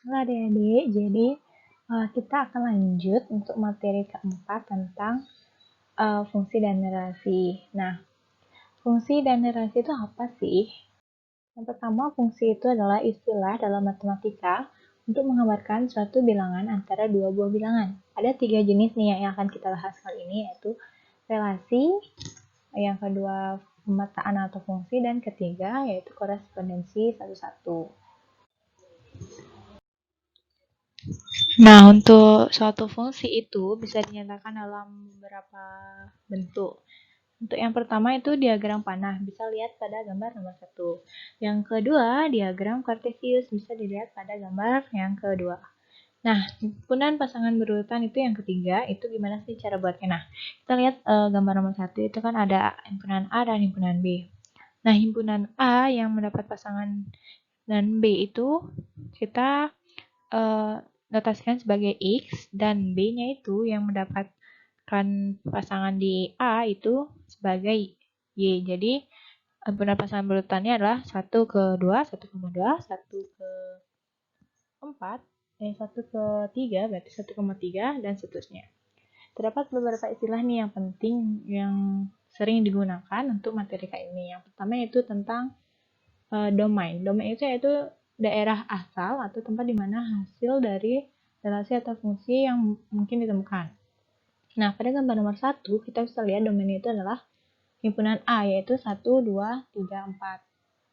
Halo adik-adik, jadi kita akan lanjut untuk materi keempat tentang fungsi dan relasi. Nah, fungsi dan relasi itu apa sih? Yang pertama, fungsi itu adalah istilah dalam matematika untuk menggambarkan suatu bilangan antara dua buah bilangan. Ada 3 jenis nih yang akan kita bahas kali ini, yaitu relasi, yang kedua pemetaan atau fungsi, dan ketiga yaitu korespondensi satu-satu. Nah, untuk suatu fungsi itu bisa dinyatakan dalam beberapa bentuk. Untuk yang pertama itu diagram panah, bisa lihat pada gambar nomor 1. Yang kedua, diagram kartesius, bisa dilihat pada gambar yang kedua. Nah, himpunan pasangan berurutan itu yang ketiga, itu gimana sih cara buatnya? Nah, kita lihat gambar nomor 1 itu kan ada himpunan A dan himpunan B. Nah, himpunan A yang mendapat pasangan dan B itu kita notasikan sebagai X, dan B-nya itu yang mendapatkan pasangan di A itu sebagai Y. Jadi himpunan pasangan berurutannya adalah 1 ke 2, 1,2, 1 ke 4, 1 ke 3, berarti 1,3, dan seterusnya. Terdapat beberapa istilah nih yang penting yang sering digunakan untuk materi kayak ini. Yang pertama itu tentang domain. Domain itu yaitu daerah asal atau tempat di mana hasil dari relasi atau fungsi yang mungkin ditemukan. Nah, pada gambar nomor 1, kita bisa lihat domain itu adalah himpunan A, yaitu 1, 2, 3, 4.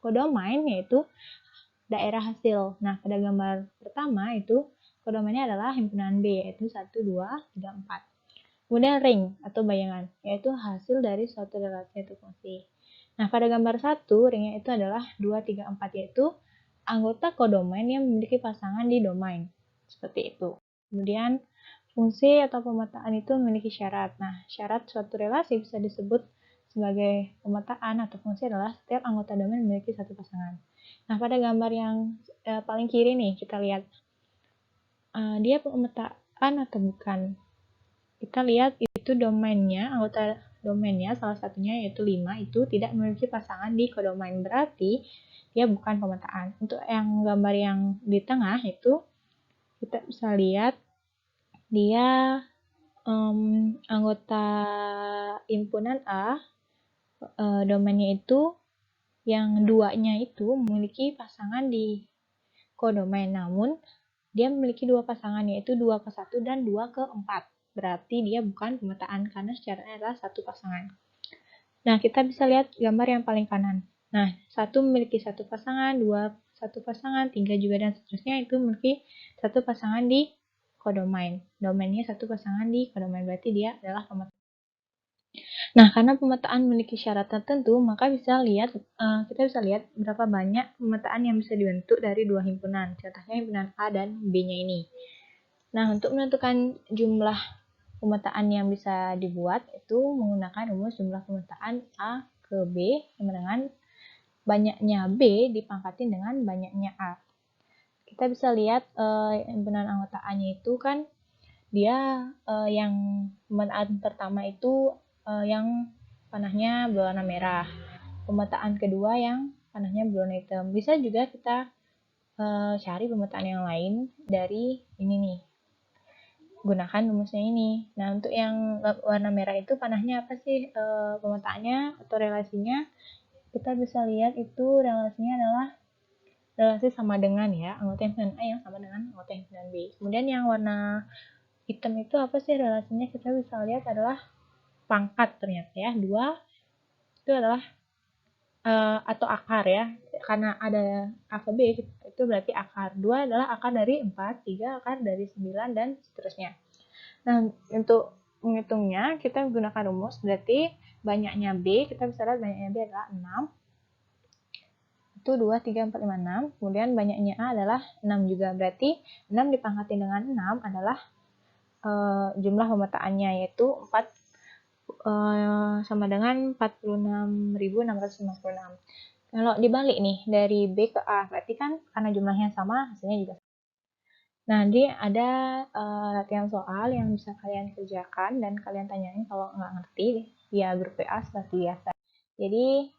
Kodomain yaitu daerah hasil. Nah, pada gambar pertama itu kodomainnya adalah himpunan B, yaitu 1, 2, 3, 4. Kemudian ring atau bayangan, yaitu hasil dari suatu relasi atau fungsi. Nah, pada gambar 1, ringnya itu adalah 2, 3, 4, yaitu anggota kodomain yang memiliki pasangan di domain. Seperti itu. Kemudian, fungsi atau pemetaan itu memiliki syarat. Nah, syarat suatu relasi bisa disebut sebagai pemetaan atau fungsi adalah setiap anggota domain memiliki satu pasangan. Nah, pada gambar yang paling kiri nih, kita lihat dia pemetaan atau bukan. Kita lihat itu domainnya, anggota domainnya salah satunya yaitu 5 itu tidak memiliki pasangan di kodomain, berarti dia bukan pemetaan. Untuk yang gambar yang di tengah itu kita bisa lihat dia anggota himpunan A, domainnya itu yang duanya itu memiliki pasangan di kodomain, namun dia memiliki dua pasangan, yaitu 2 ke 1 dan 2 ke 4. Berarti dia bukan pemetaan karena syaratnya adalah satu pasangan. Nah, kita bisa lihat gambar yang paling kanan. Nah, 1 memiliki satu pasangan, 2 satu pasangan, 3 juga, dan seterusnya itu memiliki satu pasangan di kodomain. Domainnya satu pasangan di kodomain, berarti dia adalah pemetaan. Nah, karena pemetaan memiliki syarat tertentu, maka kita bisa lihat berapa banyak pemetaan yang bisa dibentuk dari dua himpunan. Contohnya himpunan A dan B-nya ini. Nah, untuk menentukan jumlah pemetaan yang bisa dibuat itu menggunakan rumus jumlah pemetaan A ke B sama dengan banyaknya B dipangkatin dengan banyaknya A. Kita bisa lihat himpunan anggota A-nya itu kan dia yang pemetaan pertama itu yang panahnya berwarna merah. Pemetaan kedua yang panahnya berwarna hitam. Bisa juga kita cari pemetaan yang lain dari ini nih, gunakan rumusnya ini. Nah, untuk yang warna merah itu panahnya apa sih pemetaannya atau relasinya? Kita bisa lihat itu relasinya adalah relasi sama dengan ya, anggota himpunan A yang sama dengan anggota himpunan B. Kemudian yang warna hitam itu apa sih relasinya? Kita bisa lihat adalah pangkat ternyata ya. 2 itu adalah atau akar ya. Karena ada A ke B itu berarti akar. 2 adalah akar dari 4, 3 akar dari 9, dan seterusnya. Nah, untuk menghitungnya kita menggunakan rumus, berarti banyaknya B, kita bisa lihat banyaknya B adalah 6. Itu 2, 3, 4, 5, 6. Kemudian banyaknya A adalah 6 juga. Berarti 6 dipangkatin dengan 6 adalah jumlah pemetaannya, yaitu 4 sama dengan 46.656. Kalau dibalik nih, dari B ke A, berarti kan karena jumlahnya sama, hasilnya juga sama. Nah, jadi ada latihan soal yang bisa kalian kerjakan dan kalian tanyain kalau nggak ngerti via grup WA seperti biasa. Jadi,